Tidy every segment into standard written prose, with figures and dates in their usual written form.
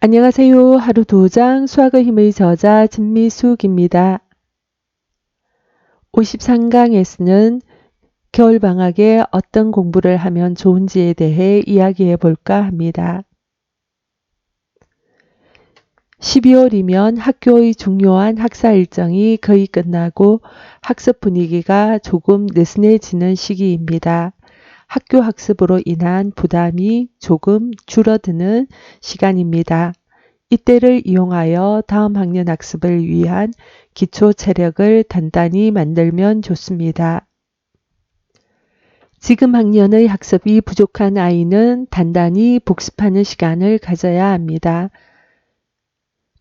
안녕하세요. 하루 2장 수학의 힘의 저자 진미숙입니다. 53강에서는 겨울방학에 어떤 공부를 하면 좋은지에 대해 이야기해 볼까 합니다. 12월이면 학교의 중요한 학사 일정이 거의 끝나고 학습 분위기가 조금 느슨해지는 시기입니다. 학교 학습으로 인한 부담이 조금 줄어드는 시간입니다. 이때를 이용하여 다음 학년 학습을 위한 기초 체력을 단단히 만들면 좋습니다. 지금 학년의 학습이 부족한 아이는 단단히 복습하는 시간을 가져야 합니다.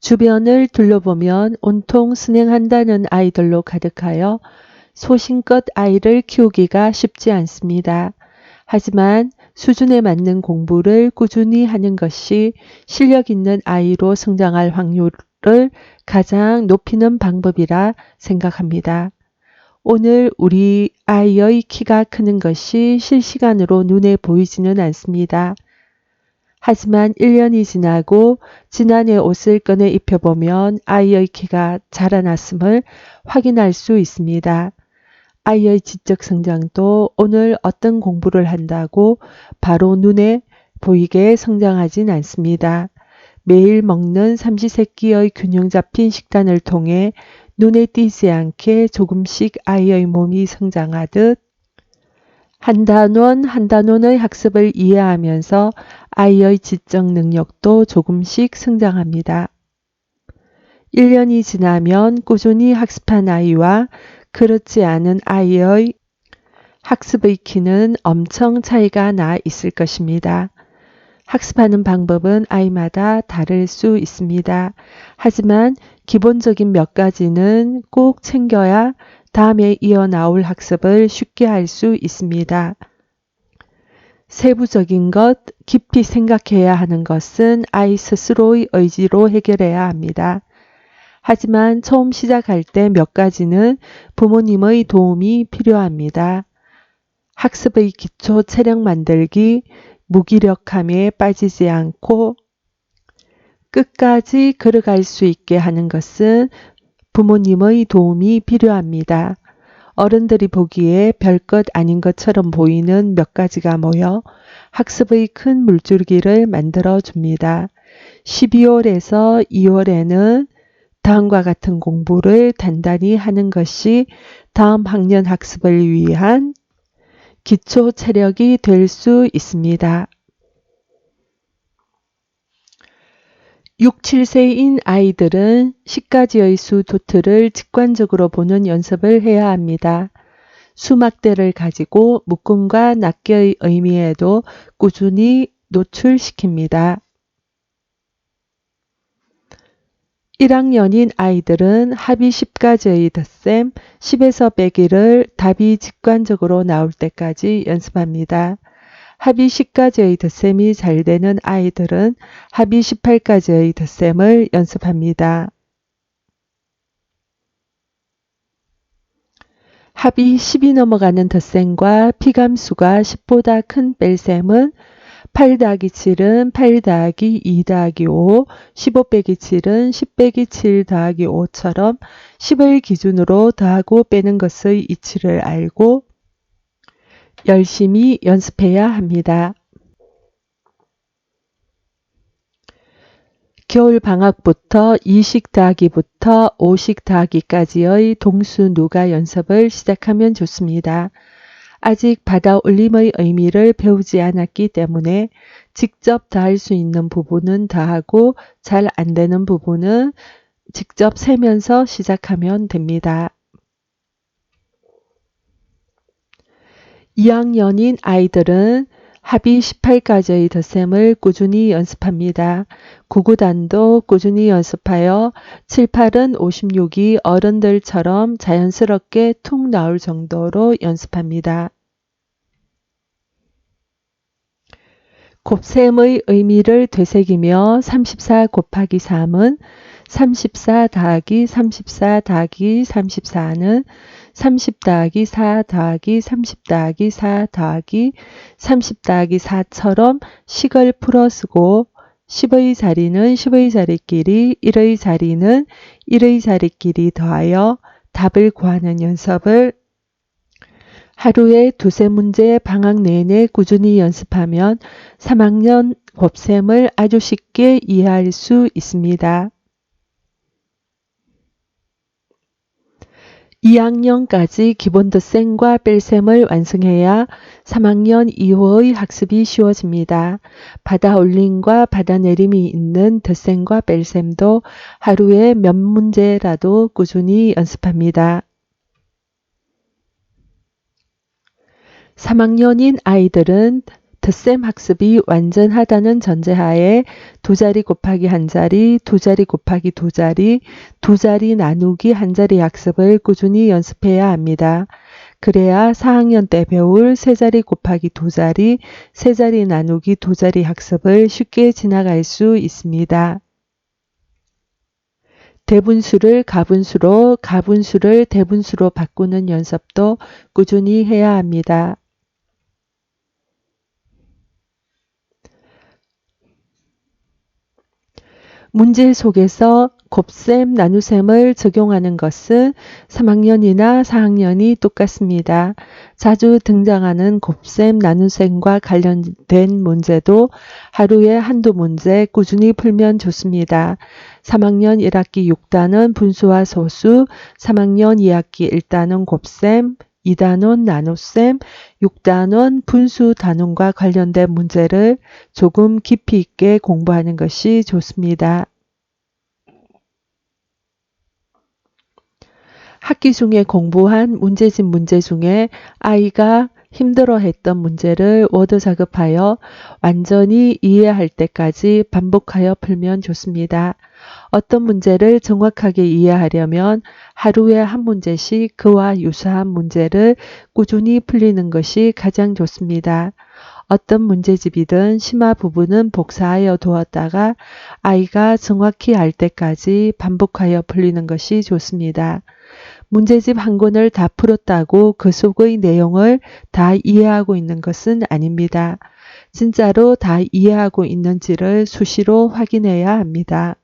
주변을 둘러보면 온통 순행한다는 아이들로 가득하여 소신껏 아이를 키우기가 쉽지 않습니다. 하지만 수준에 맞는 공부를 꾸준히 하는 것이 실력 있는 아이로 성장할 확률을 가장 높이는 방법이라 생각합니다. 오늘 우리 아이의 키가 크는 것이 실시간으로 눈에 보이지는 않습니다. 하지만 1년이 지나고 지난해 옷을 꺼내 입혀보면 아이의 키가 자라났음을 확인할 수 있습니다. 아이의 지적 성장도 오늘 어떤 공부를 한다고 바로 눈에 보이게 성장하진 않습니다. 매일 먹는 삼시세끼의 균형 잡힌 식단을 통해 눈에 띄지 않게 조금씩 아이의 몸이 성장하듯 한 단원 한 단원의 학습을 이해하면서 아이의 지적 능력도 조금씩 성장합니다. 1년이 지나면 꾸준히 학습한 아이와 그렇지 않은 아이의 학습의 키는 엄청 차이가 나 있을 것입니다. 학습하는 방법은 아이마다 다를 수 있습니다. 하지만 기본적인 몇 가지는 꼭 챙겨야 다음에 이어나올 학습을 쉽게 할 수 있습니다. 세부적인 것, 깊이 생각해야 하는 것은 아이 스스로의 의지로 해결해야 합니다. 하지만 처음 시작할 때 몇 가지는 부모님의 도움이 필요합니다. 학습의 기초 체력 만들기, 무기력함에 빠지지 않고 끝까지 걸어갈 수 있게 하는 것은 부모님의 도움이 필요합니다. 어른들이 보기에 별것 아닌 것처럼 보이는 몇 가지가 모여 학습의 큰 물줄기를 만들어 줍니다. 12월에서 2월에는 다음과 같은 공부를 단단히 하는 것이 다음 학년 학습을 위한 기초 체력이 될 수 있습니다. 6, 7세인 아이들은 10가지의 수 도트를 직관적으로 보는 연습을 해야 합니다. 수막대를 가지고 묶음과 낱개의 의미에도 꾸준히 노출시킵니다. 1학년인 아이들은 합이 10가지의 덧셈 10에서 빼기를 답이 직관적으로 나올 때까지 연습합니다. 합이 10가지의 덧셈이 잘 되는 아이들은 합이 18가지의 덧셈을 연습합니다. 합이 10이 넘어가는 덧셈과 피감수가 10보다 큰 뺄셈은 8 더하기 7은 8 더하기 2 더하기 5, 15 빼기 7은 10 빼기 7 더하기 5처럼 10을 기준으로 더하고 빼는 것의 이치를 알고 열심히 연습해야 합니다. 겨울 방학부터 2식 더하기부터 5식 더하기까지의 동수 누가 연습을 시작하면 좋습니다. 아직 받아 올림의 의미를 배우지 않았기 때문에 직접 더할 수 있는 부분은 더하고 잘 안 되는 부분은 직접 세면서 시작하면 됩니다. 2학년인 아이들은 합이 18가지의 덧셈을 꾸준히 연습합니다. 9구단도 꾸준히 연습하여 7, 8은 56이 어른들처럼 자연스럽게 툭 나올 정도로 연습합니다. 곱셈의 의미를 되새기며 34 곱하기 3은 34 더하기 34 더하기 34는 30 더하기 4 더하기 30 더하기 4 더하기 30 더하기 4처럼 식을 풀어 쓰고 10의 자리는 10의 자리끼리, 1의 자리는 1의 자리끼리 더하여 답을 구하는 연습을 하루에 두세 문제 방학 내내 꾸준히 연습하면 3학년 곱셈을 아주 쉽게 이해할 수 있습니다. 2학년까지 기본 덧셈과 뺄셈을 완성해야 3학년 이후의 학습이 쉬워집니다. 받아올림과 받아내림이 있는 덧셈과 뺄셈도 하루에 몇 문제라도 꾸준히 연습합니다. 3학년인 아이들은 덧셈 학습이 완전하다는 전제하에 두 자리 곱하기 한 자리, 두 자리 곱하기 두 자리, 두 자리 나누기 한 자리 학습을 꾸준히 연습해야 합니다. 그래야 4학년 때 배울 세 자리 곱하기 두 자리, 세 자리 나누기 두 자리 학습을 쉽게 지나갈 수 있습니다. 대분수를 가분수로, 가분수를 대분수로 바꾸는 연습도 꾸준히 해야 합니다. 문제 속에서 곱셈, 나눗셈을 적용하는 것은 3학년이나 4학년이 똑같습니다. 자주 등장하는 곱셈, 나눗셈과 관련된 문제도 하루에 한두 문제 꾸준히 풀면 좋습니다. 3학년 1학기 6단원 분수와 소수, 3학년 2학기 1단원 곱셈, 2단원 나눗셈, 6단원 분수 단원과 관련된 문제를 조금 깊이 있게 공부하는 것이 좋습니다. 학기 중에 공부한 문제집 문제 중에 아이가 힘들어했던 문제를 워드 작업하여 완전히 이해할 때까지 반복하여 풀면 좋습니다. 어떤 문제를 정확하게 이해하려면 하루에 한 문제씩 그와 유사한 문제를 꾸준히 풀리는 것이 가장 좋습니다. 어떤 문제집이든 심화 부분은 복사하여 두었다가 아이가 정확히 알 때까지 반복하여 풀리는 것이 좋습니다. 문제집 한 권을 다 풀었다고 그 속의 내용을 다 이해하고 있는 것은 아닙니다. 진짜로 다 이해하고 있는지를 수시로 확인해야 합니다.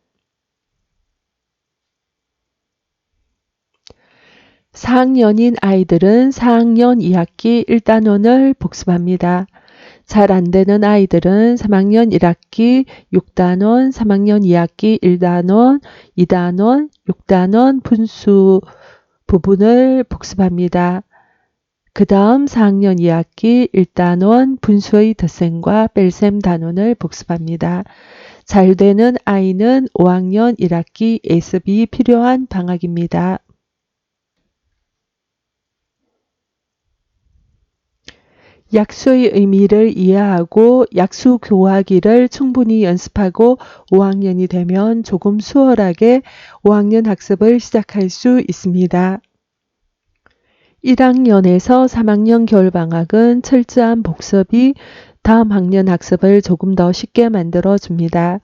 4학년인 아이들은 4학년 2학기 1단원을 복습합니다. 잘 안되는 아이들은 3학년 1학기 6단원, 3학년 2학기 1단원, 2단원, 6단원 분수 부분을 복습합니다. 그 다음 4학년 2학기 1단원 분수의 덧셈과 뺄셈 단원을 복습합니다. 잘 되는 아이는 5학년 1학기 예습이 필요한 방학입니다. 약수의 의미를 이해하고 약수 교하기를 충분히 연습하고 5학년이 되면 조금 수월하게 5학년 학습을 시작할 수 있습니다. 1학년에서 3학년 겨울방학은 철저한 복습이 다음 학년 학습을 조금 더 쉽게 만들어 줍니다.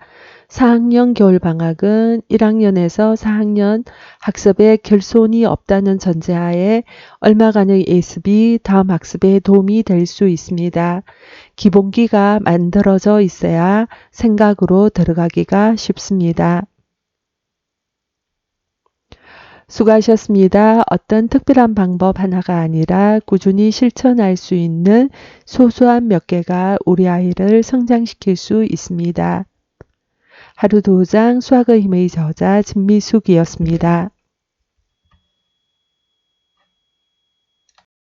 4학년 겨울방학은 1학년에서 4학년 학습에 결손이 없다는 전제하에 얼마간의 예습이 다음 학습에 도움이 될 수 있습니다. 기본기가 만들어져 있어야 생각으로 들어가기가 쉽습니다. 수고하셨습니다. 어떤 특별한 방법 하나가 아니라 꾸준히 실천할 수 있는 소소한 몇 개가 우리 아이를 성장시킬 수 있습니다. 하루 2장 수학의 힘의 저자 진미숙이었습니다.